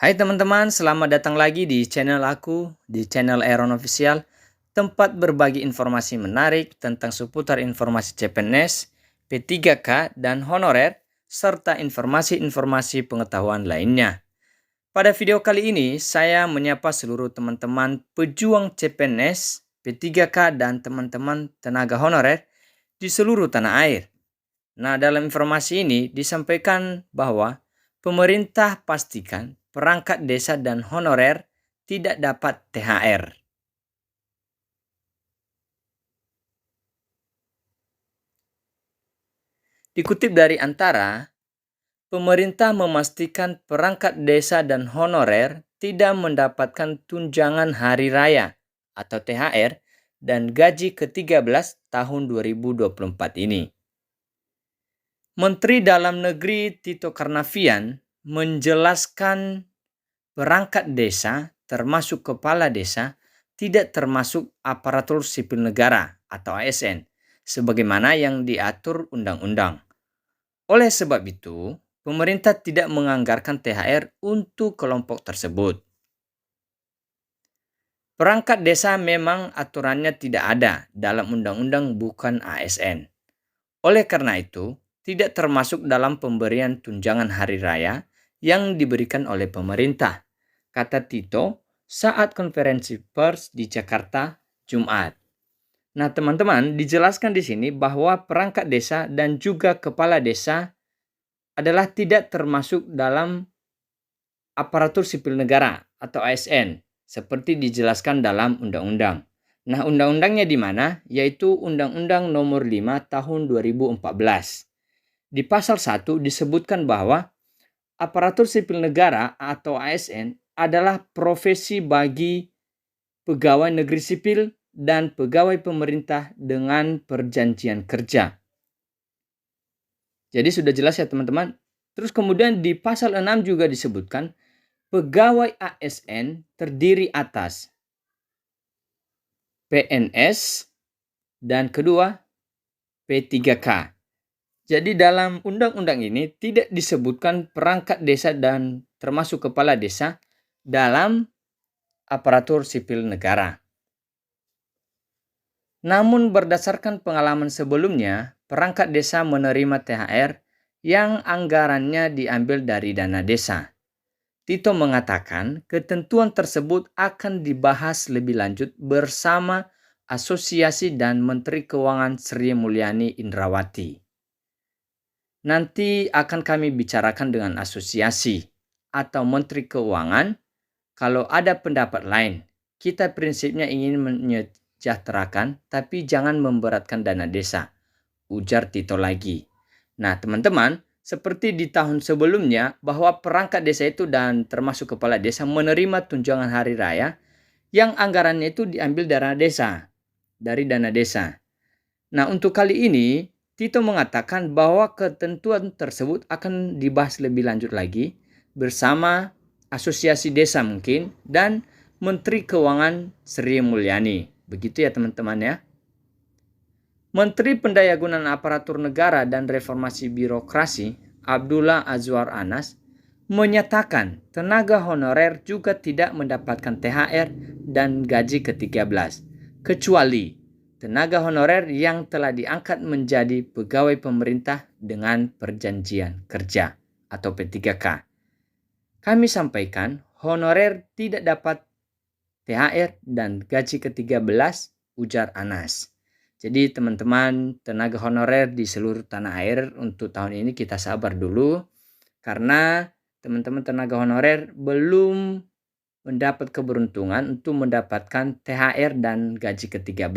Hai teman-teman, selamat datang lagi di channel aku, di channel Aaron Official, tempat berbagi informasi menarik tentang seputar informasi CPNS, P3K, dan honorer, serta informasi-informasi pengetahuan lainnya. Pada video kali ini, saya menyapa seluruh teman-teman pejuang CPNS, P3K, dan teman-teman tenaga honorer di seluruh tanah air. Nah, dalam informasi ini disampaikan bahwa pemerintah pastikan perangkat desa dan honorer tidak dapat THR. Dikutip dari Antara, pemerintah memastikan perangkat desa dan honorer tidak mendapatkan tunjangan hari raya atau THR dan gaji ke-13 tahun 2024 ini. Menteri Dalam Negeri Tito Karnavian menjelaskan perangkat desa termasuk kepala desa tidak termasuk aparatur sipil negara atau ASN sebagaimana yang diatur undang-undang. Oleh sebab itu, pemerintah tidak menganggarkan THR untuk kelompok tersebut. Perangkat desa memang aturannya tidak ada dalam undang-undang bukan ASN. Oleh karena itu, tidak termasuk dalam pemberian tunjangan hari raya yang diberikan oleh pemerintah, kata Tito saat konferensi pers di Jakarta, Jumat. Nah, teman-teman, dijelaskan di sini bahwa perangkat desa dan juga kepala desa adalah tidak termasuk dalam aparatur sipil negara atau ASN, seperti dijelaskan dalam undang-undang. Nah, undang-undangnya di mana? Yaitu Undang-Undang Nomor 5 Tahun 2014. Di pasal 1 disebutkan bahwa aparatur sipil negara atau ASN adalah profesi bagi pegawai negeri sipil dan pegawai pemerintah dengan perjanjian kerja. Jadi sudah jelas ya teman-teman. Terus kemudian di pasal 6 juga disebutkan pegawai ASN terdiri atas PNS dan kedua P3K. Jadi dalam undang-undang ini tidak disebutkan perangkat desa dan termasuk kepala desa dalam aparatur sipil negara. Namun berdasarkan pengalaman sebelumnya, perangkat desa menerima THR yang anggarannya diambil dari dana desa. Tito mengatakan ketentuan tersebut akan dibahas lebih lanjut bersama Asosiasi dan Menteri Keuangan Sri Mulyani Indrawati. Nanti akan kami bicarakan dengan asosiasi atau Menteri Keuangan. Kalau ada pendapat lain, kita prinsipnya ingin menyejahterakan tapi jangan memberatkan dana desa, ujar Tito lagi. Nah teman-teman, seperti di tahun sebelumnya bahwa perangkat desa itu dan termasuk kepala desa menerima tunjangan hari raya yang anggarannya itu diambil dari dana desa. Nah untuk kali ini Tito mengatakan bahwa ketentuan tersebut akan dibahas lebih lanjut lagi bersama Asosiasi Desa mungkin dan Menteri Keuangan Sri Mulyani. Begitu ya teman-teman ya. Menteri Pendayagunaan Aparatur Negara dan Reformasi Birokrasi Abdullah Azwar Anas menyatakan tenaga honorer juga tidak mendapatkan THR dan gaji ke-13 kecuali tenaga honorer yang telah diangkat menjadi pegawai pemerintah dengan perjanjian kerja atau P3K. Kami sampaikan honorer tidak dapat THR dan gaji ke-13, ujar Anas. Jadi teman-teman tenaga honorer di seluruh tanah air untuk tahun ini kita sabar dulu. Karena teman-teman tenaga honorer belum mendapat keberuntungan untuk mendapatkan THR dan gaji ke-13.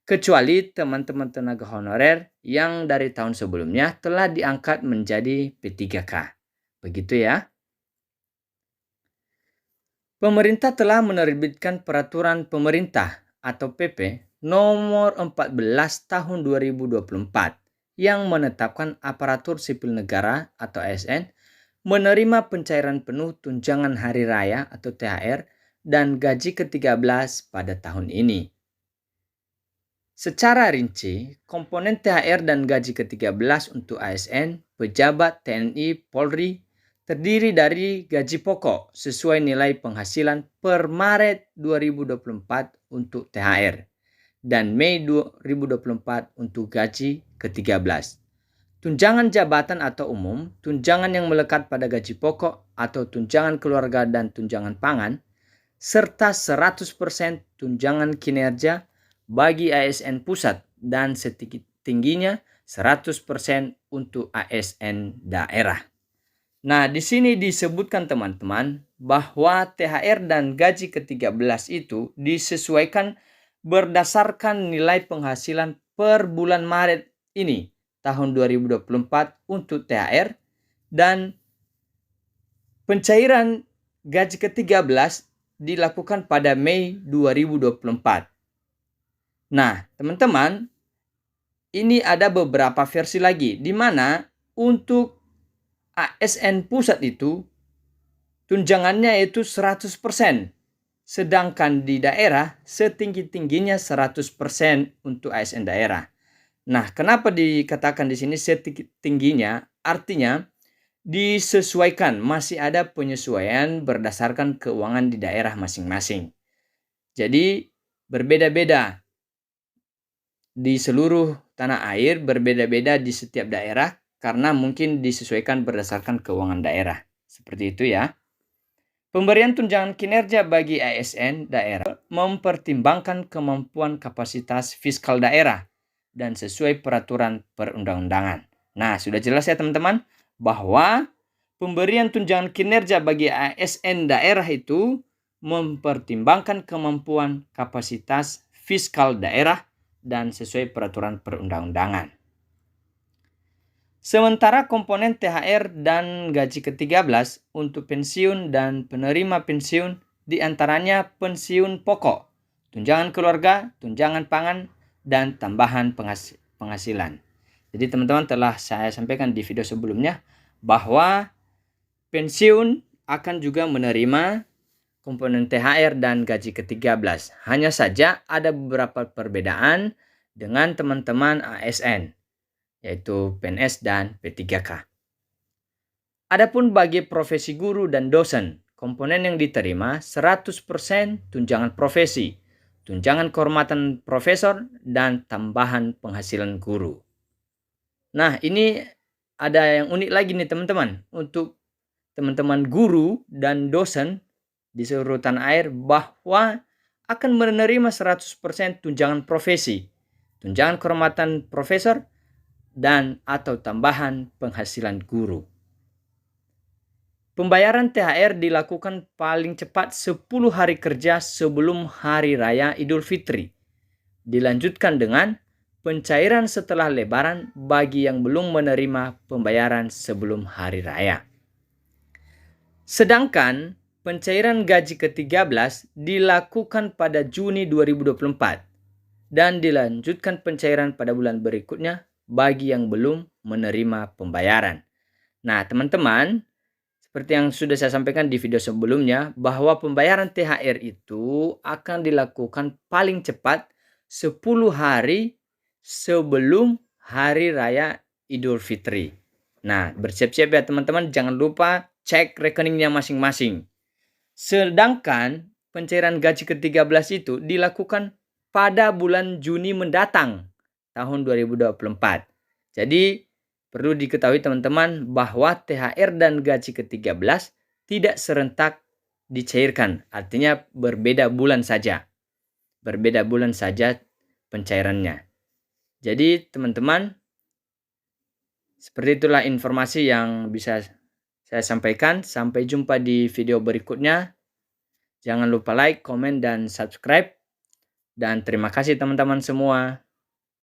Kecuali teman-teman tenaga honorer yang dari tahun sebelumnya telah diangkat menjadi P3K. Begitu ya. Pemerintah telah menerbitkan peraturan pemerintah atau PP nomor 14 tahun 2024 yang menetapkan aparatur sipil negara atau ASN menerima pencairan penuh tunjangan hari raya atau THR dan gaji ke-13 pada tahun ini. Secara rinci, komponen THR dan gaji ke-13 untuk ASN, pejabat TNI, Polri, terdiri dari gaji pokok sesuai nilai penghasilan per Maret 2024 untuk THR dan Mei 2024 untuk gaji ke-13. Tunjangan jabatan atau umum, tunjangan yang melekat pada gaji pokok atau tunjangan keluarga dan tunjangan pangan, serta 100% tunjangan kinerja bagi ASN pusat dan setingginya 100% untuk ASN daerah. Nah, di sini disebutkan teman-teman bahwa THR dan gaji ke-13 itu disesuaikan berdasarkan nilai penghasilan per bulan Maret ini tahun 2024 untuk THR dan pencairan gaji ke-13 dilakukan pada Mei 2024. Nah, teman-teman, ini ada beberapa versi lagi di mana untuk ASN pusat itu tunjangannya itu 100%. Sedangkan di daerah setinggi-tingginya 100% untuk ASN daerah. Nah, kenapa dikatakan di sini setingginya? Artinya disesuaikan, masih ada penyesuaian berdasarkan keuangan di daerah masing-masing. Jadi berbeda-beda di seluruh tanah air, berbeda-beda di setiap daerah karena mungkin disesuaikan berdasarkan keuangan daerah. Seperti itu ya. Pemberian tunjangan kinerja bagi ASN daerah mempertimbangkan kemampuan kapasitas fiskal daerah dan sesuai peraturan perundang-undangan. Nah, sudah jelas ya teman-teman bahwa pemberian tunjangan kinerja bagi ASN daerah itu mempertimbangkan kemampuan kapasitas fiskal daerah dan sesuai peraturan perundang-undangan. Sementara komponen THR dan gaji ke-13 untuk pensiun dan penerima pensiun diantaranya pensiun pokok, tunjangan keluarga, tunjangan pangan, dan tambahan penghasilan. Jadi teman-teman telah saya sampaikan di video sebelumnya bahwa pensiun akan juga menerima komponen THR dan gaji ke-13. Hanya saja ada beberapa perbedaan dengan teman-teman ASN, yaitu PNS dan P3K. Adapun bagi profesi guru dan dosen, komponen yang diterima 100% tunjangan profesi, tunjangan kehormatan profesor, dan tambahan penghasilan guru. Nah, ini ada yang unik lagi nih teman-teman. Untuk teman-teman guru dan dosen di seluruh tanah air bahwa akan menerima 100% tunjangan profesi, tunjangan kehormatan profesor, dan atau tambahan penghasilan guru. Pembayaran THR dilakukan paling cepat 10 hari kerja sebelum Hari Raya Idul Fitri. Dilanjutkan dengan pencairan setelah Lebaran bagi yang belum menerima pembayaran sebelum Hari Raya. Sedangkan pencairan gaji ke-13 dilakukan pada Juni 2024 dan dilanjutkan pencairan pada bulan berikutnya bagi yang belum menerima pembayaran. Nah, teman-teman, seperti yang sudah saya sampaikan di video sebelumnya, bahwa pembayaran THR itu akan dilakukan paling cepat 10 hari sebelum Hari Raya Idul Fitri. Nah, bersiap-siap ya teman-teman, jangan lupa cek rekeningnya masing-masing. Sedangkan pencairan gaji ke-13 itu dilakukan pada bulan Juni mendatang tahun 2024. Jadi perlu diketahui teman-teman bahwa THR dan gaji ke-13 tidak serentak dicairkan. Artinya berbeda bulan saja. Berbeda bulan saja pencairannya. Jadi teman-teman, seperti itulah informasi yang bisa saya sampaikan. Sampai jumpa di video berikutnya. Jangan lupa like, komen, dan subscribe. Dan terima kasih teman-teman semua.